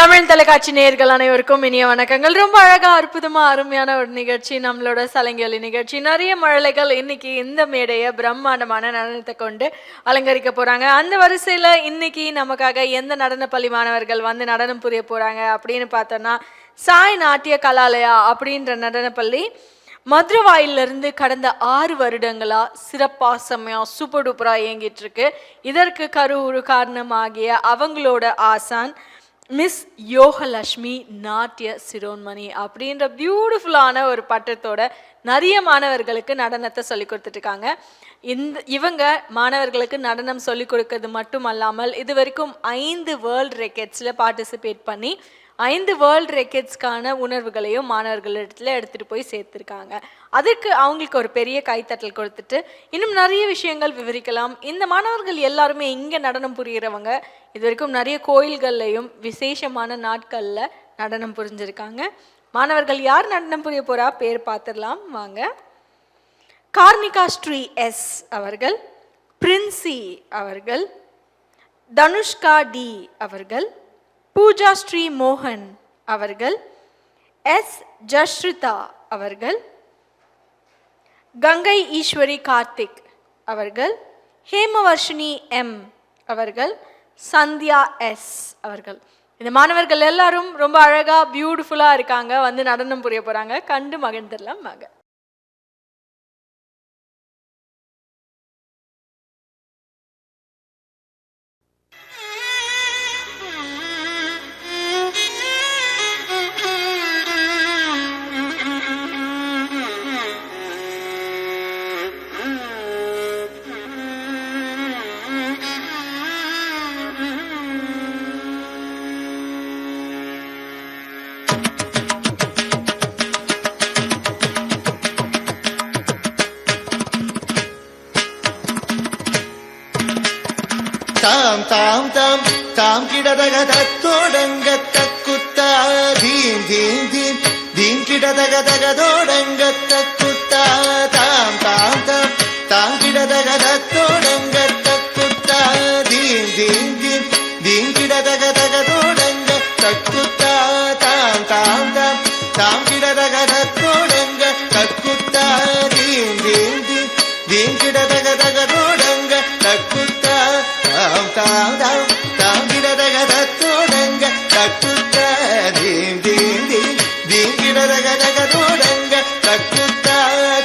தமிழ் தொலைக்காட்சி நேயர்கள் அனைவருக்கும் இனிய வணக்கங்கள். ரொம்ப அழகா அற்புதமா அருமையான ஒரு நிகழ்ச்சி, நம்மளோட சலங்கலி நிகழ்ச்சி. நிறைய மழலைகள் இன்னைக்கு இந்த மேடையை பிரம்மாண்டமான நடனத்தை கொண்டு அலங்கரிக்க போறாங்க. அந்த வரிசையில இன்னைக்கு நமக்காக எந்த நடன பள்ளி மாணவர்கள் வந்து நடனம் புரிய போறாங்க அப்படின்னு பார்த்தோம்னா, சாய் நாட்டிய கலாலயா அப்படின்ற நடனப்பள்ளி மதுரவாயிலிருந்து கடந்த 6 வருடங்களா சிறப்பா செம்மையா சூப்பர் டூப்பரா இயங்கிட்டு இருக்கு. இதற்கு கருவுரு காரணமாகிய அவங்களோட ஆசான் மிஸ் யோகலட்சுமி நாட்டிய சிரோன்மணி அப்படின்ற பியூட்டிஃபுல்லான ஒரு பட்டத்தோட நிறைய மாணவர்களுக்கு நடனத்தை சொல்லி கொடுத்துட்ருக்காங்க. இவங்க மாணவர்களுக்கு நடனம் சொல்லி கொடுக்கறது மட்டும் அல்லாமல் இது வரைக்கும் 5 வேர்ல்டு ரெக்கெட்ஸில் பார்ட்டிசிபேட் பண்ணி 5 வேர்ல்டு ரெக்கெட்ஸ்க்கான உணர்வுகளையும் மாணவர்களிடத்துல எடுத்துகிட்டு போய் சேர்த்துருக்காங்க. அதுக்கு அவங்களுக்கு ஒரு பெரிய கைத்தட்டல் கொடுத்துட்டு இன்னும் நிறைய விஷயங்கள் விவரிக்கலாம். இந்த மாணவர்கள் எல்லாருமே இங்கே நடனம் புரிகிறவங்க. இது வரைக்கும் நிறைய கோயில்கள்லையும் விசேஷமான நாட்களில் நடனம் புரிஞ்சிருக்காங்க. மாணவர்கள் யார் நடனம் புரிய போகிறா பேர் பார்த்துடலாம் வாங்க. கார்னிகா ஸ்ரீ எஸ் அவர்கள், பிரின்சி அவர்கள், தனுஷ்கா டி அவர்கள், பூஜா ஸ்ரீ மோகன் அவர்கள், எஸ் ஜஸ்ரிதா அவர்கள், கங்கை ஈஸ்வரி கார்த்திக் அவர்கள், ஹேமவர்ஷினி எம் அவர்கள், சந்தியா எஸ் அவர்கள். இந்த மாணவர்கள் எல்லாரும் ரொம்ப அழகா பியூட்டிஃபுல்லா இருக்காங்க. வந்து நடனம் புரிய போறாங்க. கண்டு மகிழ்ந்துடலாம் வாங்க. தாம் தாம் தாம் தாம் கிடதக தத்தோடங்க தக்குத்தா தீம் தீம் தீம் தீம் கிடதக தகதோடங்க தக்குத்தா தாம் தாம் தாம் தாம் கிடதக தத்தோடங்க தக்குத்தா தீம் தீம் தீம் தீம் கிடதக தகதோடங்க தக்குத்தா தாம் தாம் தாம் தாம் கிடதக தத்தோடங்க தக்குத்தா தீம் தீம் தீம் தீம் கிடதக தகதோடங்க தக்குத்தா தாம் தாம் தாம் தாம் கிடதக தத்தோடங்க தக்குத்தா தீம் தீம் தீம் தீம் கிடதக தகதோடங்க தக்குத்தா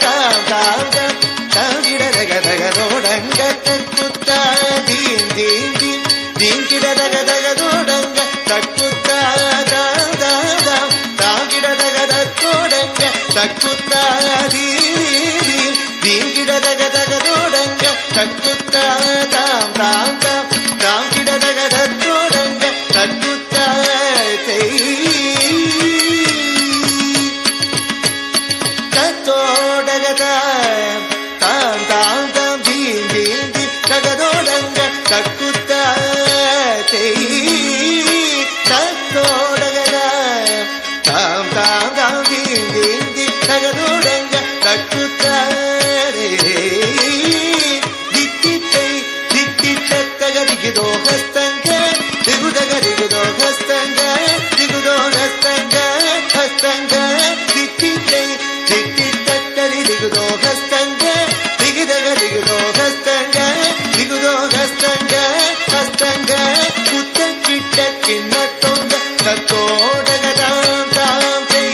தாம் தாம் தாம் தாம் கிடதக தகதோடங்க தக்குத்தா தீம் தீம் தீம் தீம் கிடதக தகதோடங்க தக்குத்தா தாம் தாம் தாம் தாம் கிடதக தத்தோடங்க தக்குத்தா தீம் தீம் தீம் கிடதக தகதோடங்க தக்குத்தா தாம் தாம் தாம் தாம் கிடதக தத்தோடங்க தக்குத்தா தத்தோடக தாம் தாம் தாம் தீம் தீம் தீம் தகதோடங்க தக்குத்தா தத்தோடக தாம் தாம் தாம் தீம் தீம் தீம் தகதோடங்க தக்குத்தா ದಿಗುದೋ ಹಸ್ತಂಗ ದಿಗುದಗ ದಿಗುದೋ ಹಸ್ತಂಗ ದಿಗುದೋ ಹಸ್ತಂಗ ಹಸ್ತಂಗ ದಿಕ್ಕಿಟ್ಟೈ ದಿಕ್ಕಿಟ್ಟರಿ ದಿಗುದೋ ಹಸ್ತಂಗ ದಿಗುದಗ ದಿಗುದೋ ಹಸ್ತಂಗ ದಿಗುದೋ ಹಸ್ತಂಗ ಹಸ್ತಂಗ ಕುತ್ತ ಕಿಟ್ಟ ಕಿನ್ನತ್ತೊಂದ ತತ್ತೋಡಗ ದಾಂ ದಾಂ ಕೈ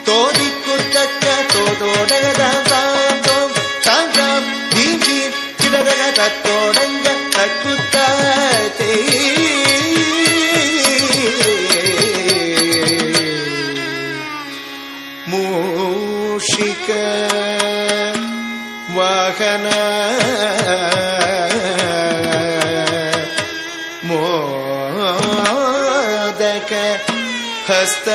ತೋದಿ ಕುತ್ತಕ್ಕ ತೋದೋಡಗ ದಾಂ ದಾಂ ತೋಂ ತಾಂ ತಾಂ ದೀಂ ದೀಂ ಕಿಡದಗ ತತ್ತೋಡಂಗ ತಕ್ಕುತ್ತಾ ಮೂಷಿಕ ವಾಹನ ಮೋದಕ ಹಸ್ತ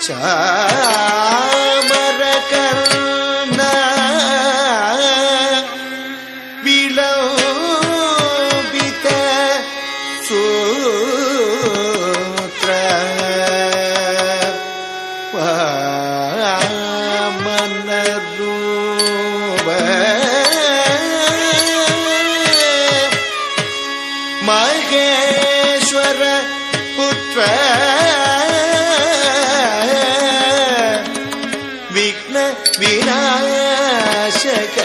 ಚಾಮರ ಕರ್ಣ ವಿಲೋಬಿತ ಸೂತ್ರ ವಾಮನ ರೂಪ விக்ன விநாசக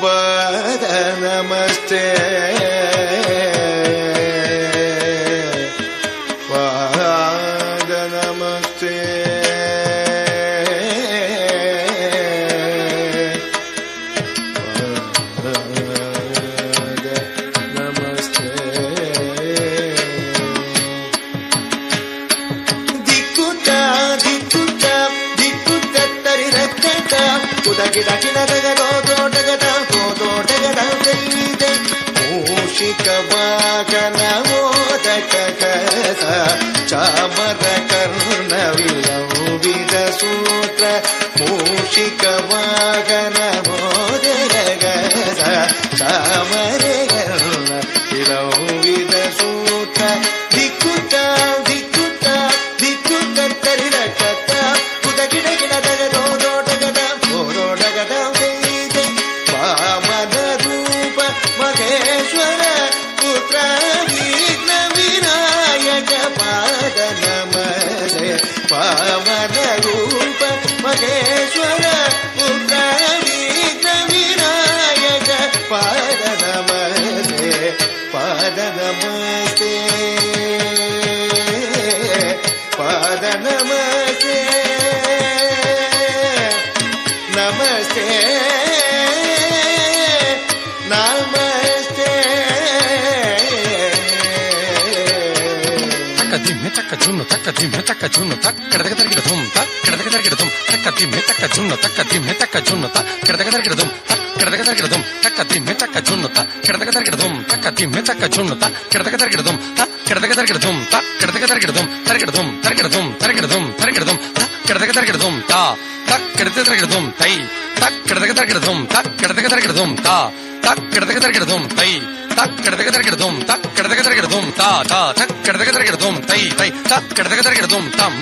பாத நமஸ்தே பாத நமஸ்தே மூஷிக வாகன மோதக சாமர கர்ண விலம்பித சூತ್ರ மூஷிக வாகன மோதக சாமர கர்ண விலம்பித சூತ್ರ ದಿಕ್ಕುಟ ದಿಕ್ಕುಟ ದಿಕ್ಕುಟ ತರಿರಕಟ ಕುದಗಿಡ ಗಿಡದ ರೋದೋಟಗದ ಗೋದೋಟಗದ ವಾಮನ ರೂಪ ಮಹೇಶ್ವರ ಪುತ್ರ ವಿಘ್ನ ವಿನಾಯಕ ಪಾದ ನಮಸ್ತೆ ವಾಮನ ರೂಪ ಮಹೇಶ್ವರ ಪುತ್ರ ವಿಘ್ನ ವಿನಾಯಕ ಪಾದ ನಮಸ್ತೆ ಪಾದ ನಮಸ್ತೆ ಪಾದ ನಮಸ್ತೆ ನಮಸ್ತೆ ನಮಸ್ತೆ ತಕ್ಕದಿಮ್ಮೆ ತಕ್ಕ ಜುನ್ನು ತಕ್ಕದಿಮ್ಮೆ ತಕ್ಕ ಜುನ್ನು ತಕ್ಕಡದಗ ತರಗಿಡ ಧುಮ್ ತಕ್ಕಡದಗ ತರಗಿಡ ಧುಮ್ ತಕ್ಕದಿಮ್ಮೆ ತಕ್ಕ ಜುನ್ನು ತಕ್ಕದಿಮ್ಮೆ ತಕ್ಕ ಜುನ್ನು ತಕ್ಕಡದಗ ತರಗಿಡ ಧುಮ್ ತಕ್ಕಡದಗ ತರಗಿಡ ಧುಮ್ ತಕ್ಕದಿಮ್ಮೆ ತಕ್ಕ ಜುನ್ನು ತಕ್ಕಡದಗ ತರಗಿಡ ಧುಮ್ ತಕ್ಕದಿಮ್ಮೆ ತಕ್ಕ ಜುನ್ನು ತಕ್ಕಡದಗ ತರಗಿಡ ಧುಮ್ ತಕ್ಕಡದಗ ತರಗಿಡ ಧುಮ್ ತಕ್ಕಡದಗ ತರಗಿಡ ಧುಮ್ ತರಗಿಡ ಧುಮ್ ತರಗಿಡ ಧುಮ್ ತರಗಿಡ ಧುಮ್ ತರಗಿಡ ಧುಮ್ ತಕ್ಕಡದಗ ತರಗಿಡ ಧುಮ್ ತಾ ತಕ್ಕಡದಗ ತರಗಿಡ ಧುಮ್ ತೈ ತಕ್ಕಡದಗ ತರಗಿಡ ಧುಮ್ ತಕ್ಕಡದಗ ತರಗಿಡ ಧುಮ್ ತಾ ತಕ್ಕಡದಗ ತರಗಿಡ ಧುಮ್ ತೈ ತಕ್ಕಡದಗ ತರಗಿಡ ಧುಮ್ ತಕ್ಕಡದಗ ತರಗಿಡ ಧುಮ್ ತಾ ತಾ ತಕ್ಕಡದಗ ತರಗಿಡ ಧುಮ್ ತೈ ತೈ ತಕ್ಕಡದಗ ತರಗಿಡ ಧುಮ್ ತಂ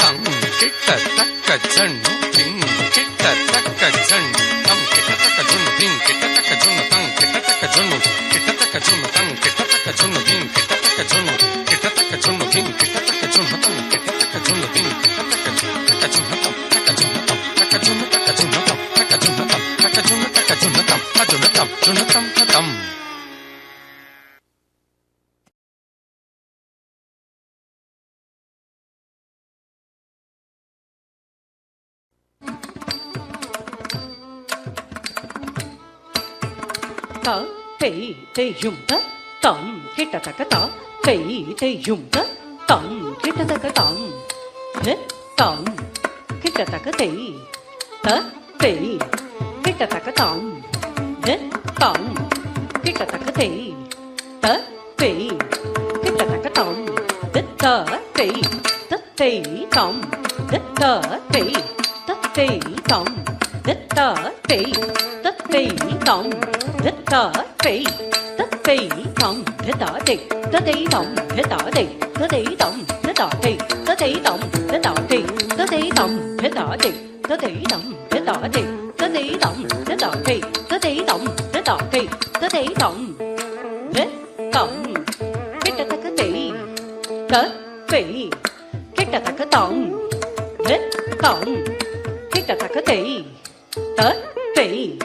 ತಂ ಕಿಟ್ಟ ತಕ್ಕ ಜಣ್ಣು ತಿಂಗ್ ಕಿಟ್ಟ ತಕ್ಕ ಜಣ್ಣು ತಂ ಕಿಟ್ಟ ತಕ್ಕ ಜುಣ್ಣು ತಿಂಗ್ ಕಿಟ್ಟ ತಕ್ಕ ಜುಣ್ಣು ತಂ ಕಿಟ್ಟ ತಕ್ಕ ಜುಣ್ಣು ಕಿಟ್ಟ ತಕ್ಕ ಜುಣ್ಣು ತಂ ಕಿಟ್ಟ ತಕ್ಕ ಜುಣ್ಣು ತಿಂಗ್ ಕಿಟ್ಟ ತಕ್ಕ ಜುಣ್ಣು ಕಿಟ್ಟ ತಕ್ಕ ಜುಣ್ಣು ತಿಂಗ್ ಕಿಟ್ಟ ತಕ್ಕ ಜುಣ್ಣು ತಂ ಕಿಟ್ಟ ತಕ್ಕ ಜುಣ್ಣು ತಿಂಗ್ ಕಿಟ್ಟ ತಕ್ಕ ಜುಣ್ಣು ತಂ ತಕ್ಕ ಜುಣ್ಣು ತಂ ತಕ್ಕ ಜುಣ್ಣು ತಕ್ಕ ಜುಣ್ಣು ತಂ ತಕ್ಕ ಜುಣ್ಣು ತಂ ತಕ್ಕ ಜುಣ್ಣು ತಕ್ಕ ಜುಣ್ಣು ತಂ ಜುಣ್ಣು ತಂ ಜುಣ್ಣು ತಂ ತಂ ta tei tei yum ta tam kita taka ta tei tei yum ta tam kita taka tam ne tam kita taka tei ta tei kita taka tam ne tam kita taka tei ta tei kita taka tam de ta tei tam de ta tei tam de ta tei tam đất ta tây đất tây tổng đất ta tây đất tây tổng đất ta tây đất tây tổng đất ta tây đất tây tổng đất ta tây đất tây tổng đất ta tây đất tây tổng đất ta tây đất tây tổng đất ta tây đất tây tổng đất ta tây đất tây tổng đất tổng cái ta cái tây đất tây cái ta cái tổng đất tổng cái ta cái tây đất tây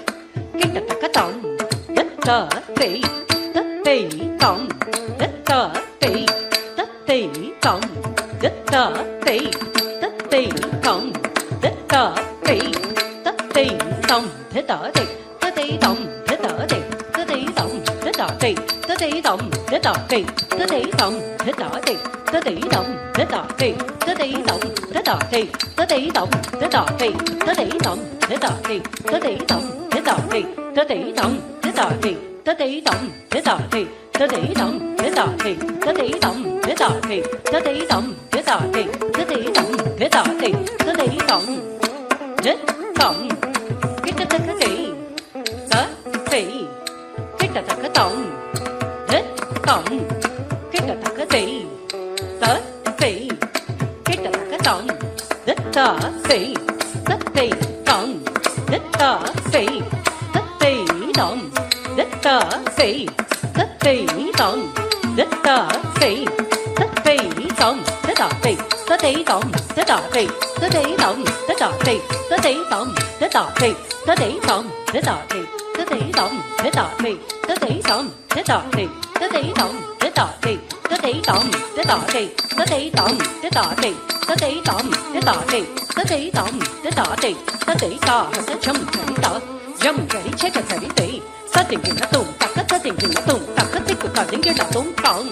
cái ta cái tổng đất tờ tỷ tổng đất tờ tỷ tổng đất tờ tỷ tổng đất tờ tỷ tổng thế tờ tỷ tổng thế tờ tỷ tổng thế tờ tỷ tổng thế tờ tỷ tổng thế tờ tỷ tổng thế tờ tỷ tổng thế tờ tỷ tổng thế tờ tỷ tổng thế tờ tỷ tổng thế tờ tỷ tổng thế tờ tỷ tớ tỷ tổng thế tờ thì tớ tỷ tổng thế tờ thì tớ tỷ tổng thế tờ thì tớ tỷ tổng thế tờ thì tớ tỷ tổng thế tờ thì tớ tỷ tổng thế tổng cái tớ cái tỷ tớ tỷ cái tớ cái tổng thế tổng cái tớ cái tỷ tớ tỷ cái tớ cái tổng thế tờ tỷ tớ tỷ tổng thế tờ tỷ tớ tỷ tổng đất tờ tỷ tổng đất tờ tỷ tổng đất tờ tỷ 得当得打得得得当得打得得得当得打得得得当得打得得得当得打得得得当得打得得得当得打得得得当得打得得得当得打得得得当得打得得得当得打得得得打得jump ready打jump ready check ready day setting in the tum tak setting in the tum tak tik ta ding ke ta tum tang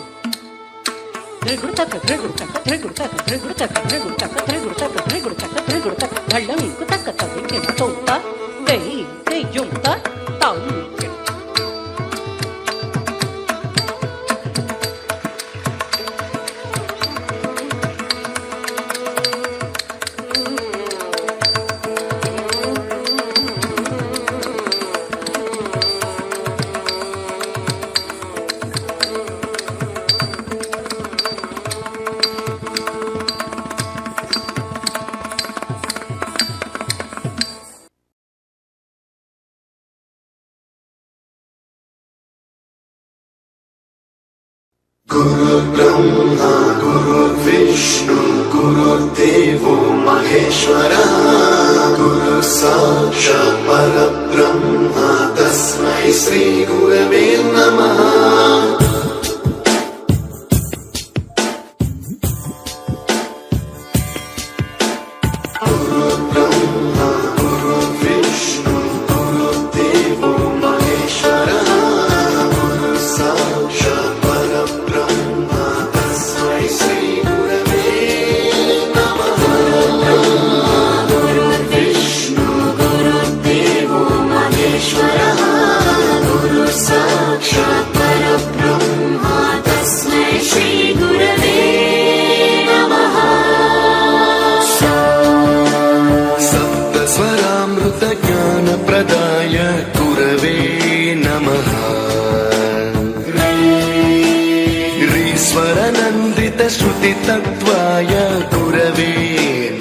Guru Brahma, Guru Vishnu, Guru Devo Maheshwara, Guru Sakshat Parabrahma, Tasmai Shri Gurave Namaha. प्रदाय गुरवे नमः ईश्वरनन्दित श्रुति तत्त्वाय गुरवे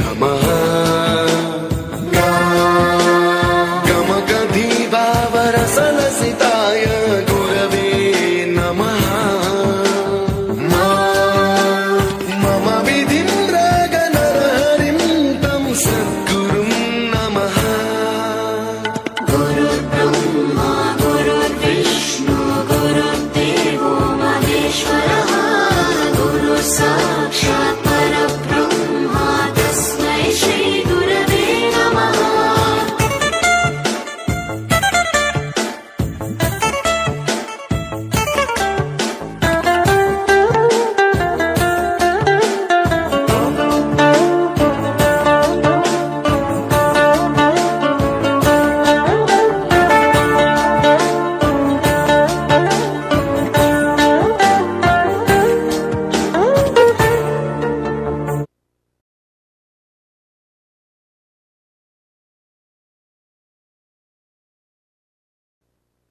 नमः गमगधीभावरसलसिताय गुरवे नमः मम विधिं रागनरहरिं तं सद्गुरुं नमः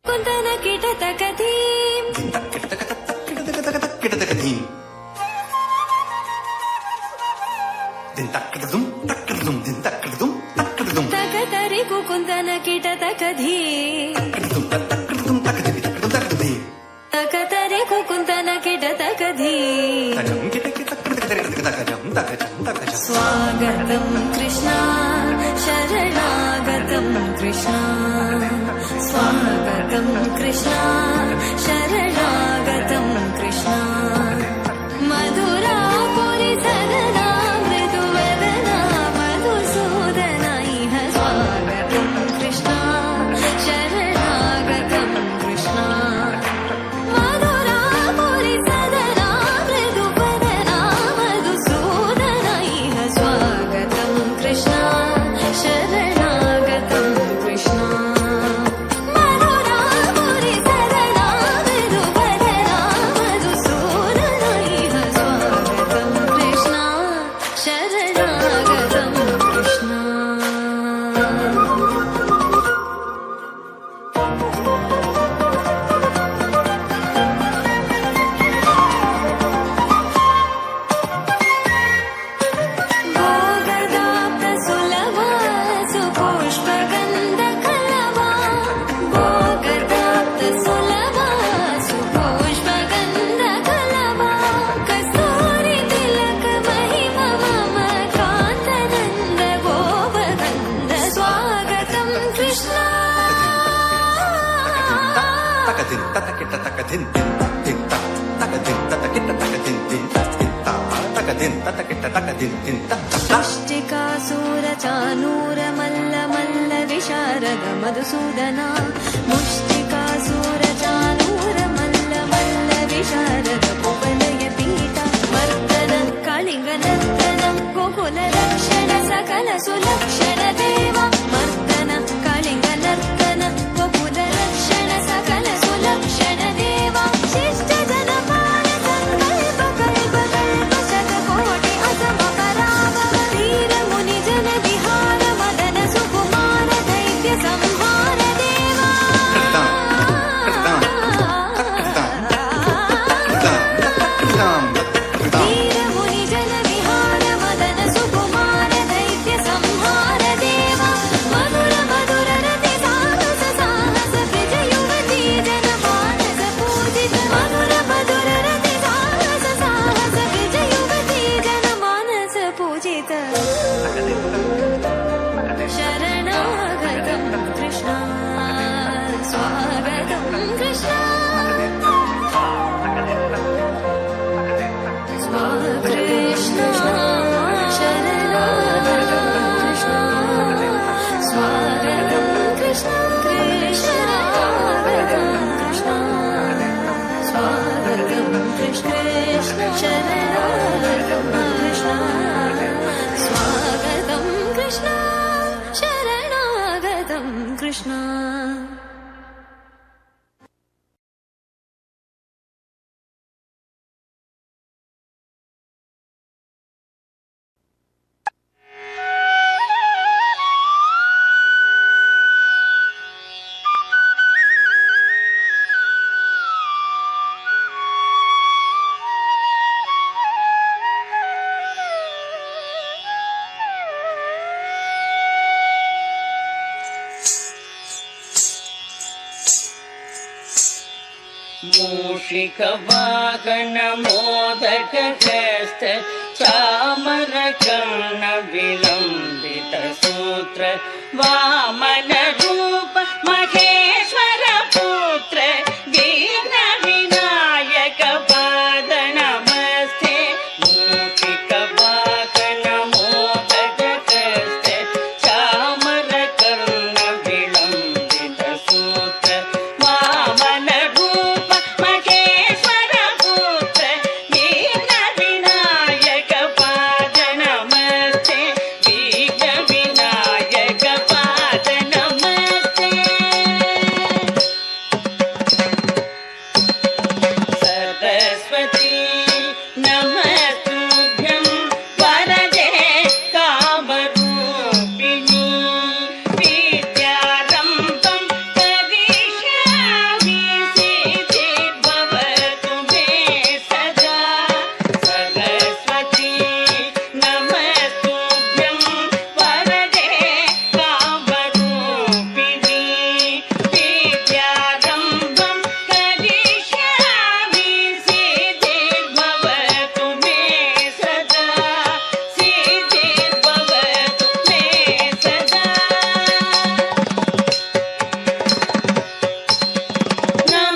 కుందన కిటత కథీం తకతరి కుందన కిటత కథీం తకతరి కుందన కిటత కథీం స్వాగతం కృష్ణ శరణాగతం కృష్ణ స్వాగతం కృష్ణ శరణాగతం కృష్ణ మధురాపురి సదనా మృదువదనా మధుసూదన ఇహ స్వాగతం కృష్ణ శరణాగతం కృష్ణ మధురాపురి సదనా మృదువదనా మధుసూదన ఇహ స్వాగతం కృష్ణ శరణాగతం కృష్ణ మధురాపురి సదనా మృదువదనా मुष्टिकासुरचानूरमल्ल मल्ल विशारद मधुसूदना मुष्टिकासुरचानूरमल्ल मल्ल विशारद कुवलय पीठा मर्दन कलिंग नर्तन गोकुल रक्षण सकल सुलक्षण देवा मर्दन कलिंग नर्तन गोकुल रक्षण सकल सुलक्षण देवा शिष्ट जन पाल संकल्प कल्प कल्प शतकोटि असम पराभव धीर मुनि जन विहार मदन सुकुमार दैत्य संहार देवा धीर मुनि जन विहार मदन सुकुमार दैत्य संहार देवा मधुर मधुर रति साहस साहस ब्रज युवती जन मानस पूजित मधुर मधुर रति साहस साहस ब्रज युवती जन मानस पूजित शरणागतं कृष्ण स्वागतं कृष्ण कृष्ण शरणागतं कृष्ण स्वागतं कृष्ण कृष्णागतं कृष्ण स्वागतं कृष्ण शरणागतं कृष्ण स्वागतं कृष्ण शरणागतं कृष्ण मूषिकवाहन मोदकहस्त चामरकर्ण विलम्बित सूत्र वामन रूप महेश्वर पुत्र विघ्न विनायक पाद नमस्ते मूषिकवाहन मोदकहस्त चामरकर्ण विलम्बित सूत्र वामन रूप महेश्वर पुत्र विघ्न विनायक पाद नमस्ते विघ्न विनायक पाद नमस्ते सरस्वती नमस्तुभ्यं वरदे कामरूपिणी विद्यारम्भं करिष्यामि सिद्धिर्भवतु मे सदा सरस्वती नमस्तुभ्यं वरदे कामरूपिणी विद्यारम्भं करिष्यामि सिद्धिर्भवतु मे सदा सिद्धिर्भवतु मे सदा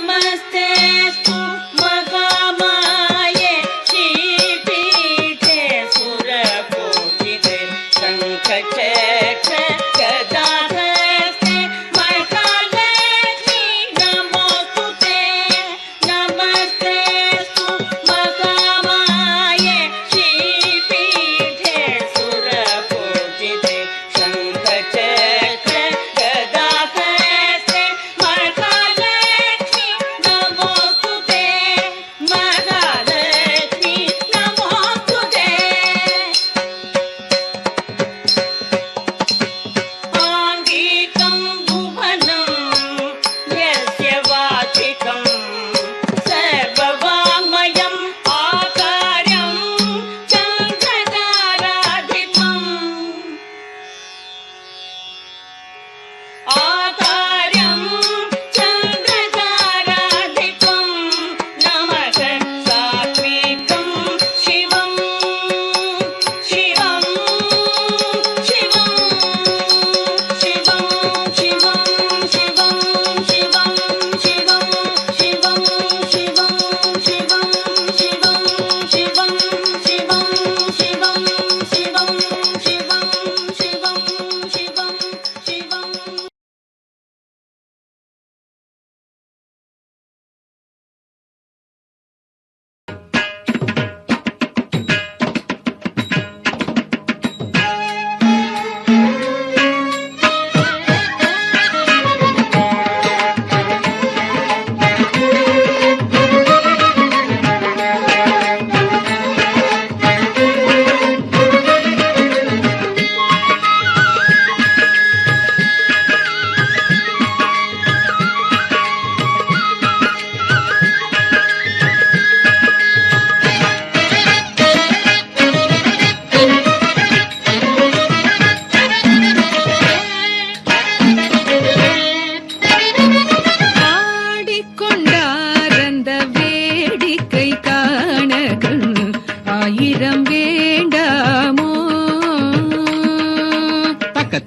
नमस्तेस्तु महामाये श्रीपीठे सुरपूजिते शङ्खचक्र गदाहस्ते महालक्ष्मी नमोस्तुते नमस्तेस्तु महामाये श्रीपीठे सुरपूजिते शङ्खचक्र गदाहस्ते महालक्ष्मी नमोस्तुते महालक्ष्मी नमोस्तुते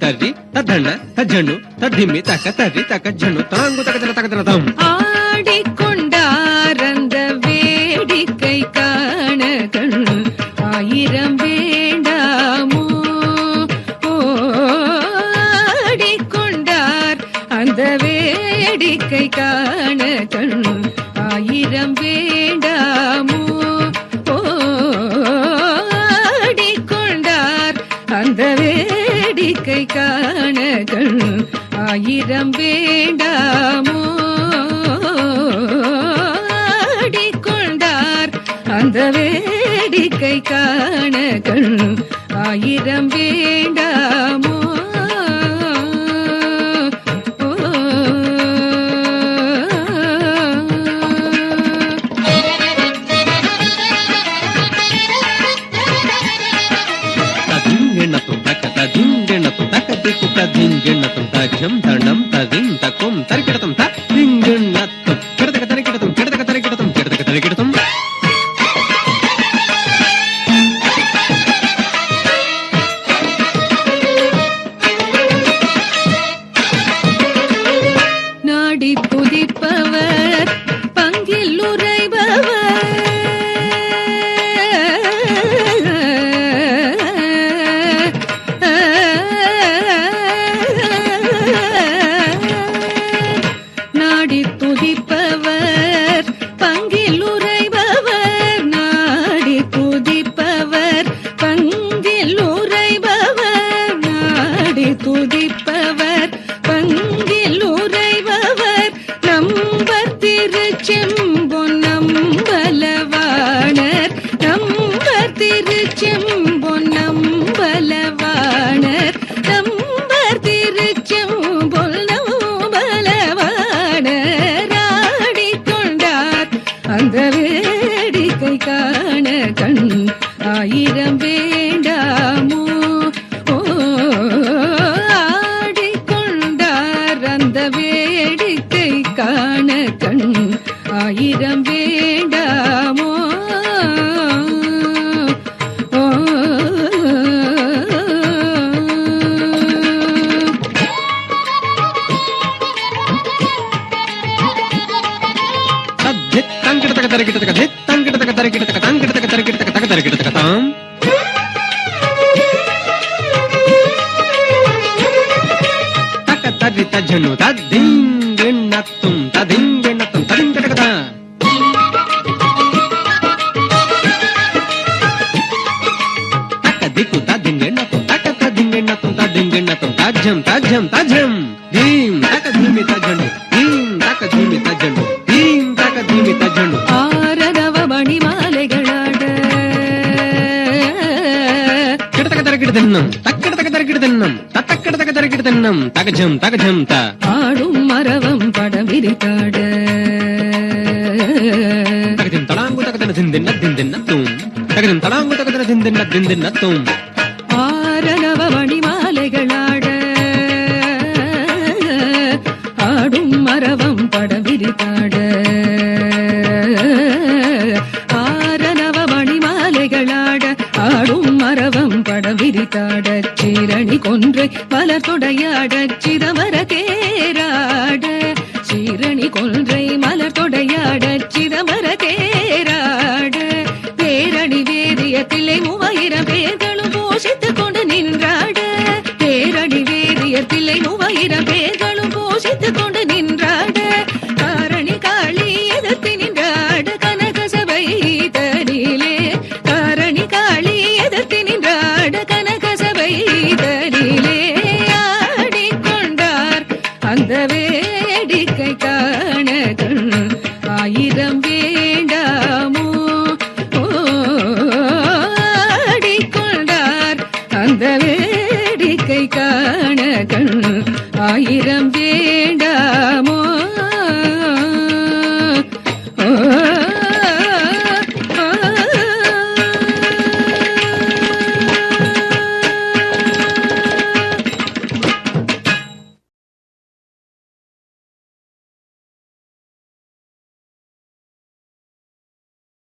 ತರ್ರಿ ತದ್ದಣ್ಣ ತಜ್ಜಣ್ಣು ತದ್ದಿಮ್ಮಿ ತಕ್ಕ ತರ್ರಿ ತಕ್ಕ ಜಣ್ಣು ತಾಂಗು ತಕದನ ತಕದನ ತಂ ஆடிக்கொண்டாரந்த வேடிக்கை காண கண் ஆயிரம் வேண்டாமோ ஆடிக்கொண்டார் அந்த வேடிக்கை காண கண் ஆயிரம் வேண்டாமோ ஆடிக்கொண்டார் அந்த வேடிக்கை காண கண் ஆயிரம் வேண்டாமோ ஆடிக்கொண்டார் அந்த வேடிக்கை காண கண் ஆயிரம் வேண்டாமோ ததிங்கெண்ணத்தும் தக்க ததிங்கெண்ணத்தும் தக்க திக்கு ததிங்கெண்ணத்தும் தஜம் தண்டம் ததிங் தக்கும் தரிக்கிடத்தும் ததிங்கெண்ணத்தும் கிடதக தரிக்கிடத்தும் கிடதக தரிக்கிடத்தும் கிடதக தரிக்கிடத்தும் நாடி புதிப்பவர் பங்கில் உரைபவர் நாடி துதிப்பவர் பங்கில் உரைபவர் நாடி துதிப்பவர் பங்கில் உரைபவர் நாடி துதிப்பவர் பங்கில் உரைபவர் நம்பர் திருச்செம்பொன் நம்பலவாணர் நம்பர் திருச்செம்பொன் நம்பலவாணர் நம்பர் திருச்செம்பொன் நம்பலவாணர் ஆடிக்கொண்டார் அந்த வேடிக்கை காண கண் ஆயிரம் வேண்டாமோ ஆடிக்கொண்டார் அந்த வேடிக்கை காண கண் ஆயிரம் வேண்டாமோ தத்தித் தங்கிடதக தரிக்கிடதக தித் தங்கிடதக தரிக்கிடதக தங்கிடதக தரிக்கிடதக தக தரிக்கிடதக தாம் தக்க தர்ரி தஜ்ஜண்ணு ததிங்கெண்ணத்தும் ததிங்கெண்ணத்தும் ததிங்கடக தா தக்க திக்கு ததிங்கெண்ணத்தும் தக்க ததிங்கெண்ணத்தும் ததிங்கெண்ணத்தும் தஜ்ஜம் தஜ்ஜம் தஜ்ஜம் தீம் தக்க தீமி தஜ்ஜண்ணு தீம் தக்க தீமி தஜ்ஜண்ணு தீம் தக்க தீமி தஜ்ஜண்ணு ஆரரவ மணிமாலைகளாட கிடதக தரிக்கிடதன்னம் தக்கிடதக தரிக்கிடதன்னம் தத்தக்கிடதக தரிக்கிடதன்னம் தகஜம் தகஜம் த ஆடும் மரவம் படம் விரித்தாட தகஜம் தடாங்கு தகதன திந்தின்ன திந்தின்னத்தும் தகஜம் தடாங்கு தகதன திந்தின்ன திந்தின்னத்தும் ஆரரவ மணிமாலைகளாட ஆடும் மரவம் படம் விரித்தாட ஆரரவ மணிமாலைகளாட ஆடும் மரவம் படம் விரித்தாட சீரணி கொன்றை மலர் தொடையாட சிதம்பர தேராட சீரணி கொன்றை மலர் தொடையாட சிதம்பர தேராட பேரணி வேதிய தில்லை 3000 பேர்களும் போஷித்துக் கொண்டு நின்றாட பேரணி வேதிய தில்லை 3000 பேர்களும் போஷித்துக் கொண்டு நின்றாட காரணி காளி எதிர்த்து நின்றாட கனக சபை தனிலே காரணி காளி எதிர்த்து நின்றாட கனக சபை தனிலே ஆடிக்கொண்டார் அந்த வேடிக்கை காண கண் ஆயிரம் வேண்டாமோ ஆடிக்கொண்டார் அந்த வேடிக்கை காண கண் ஆயிரம்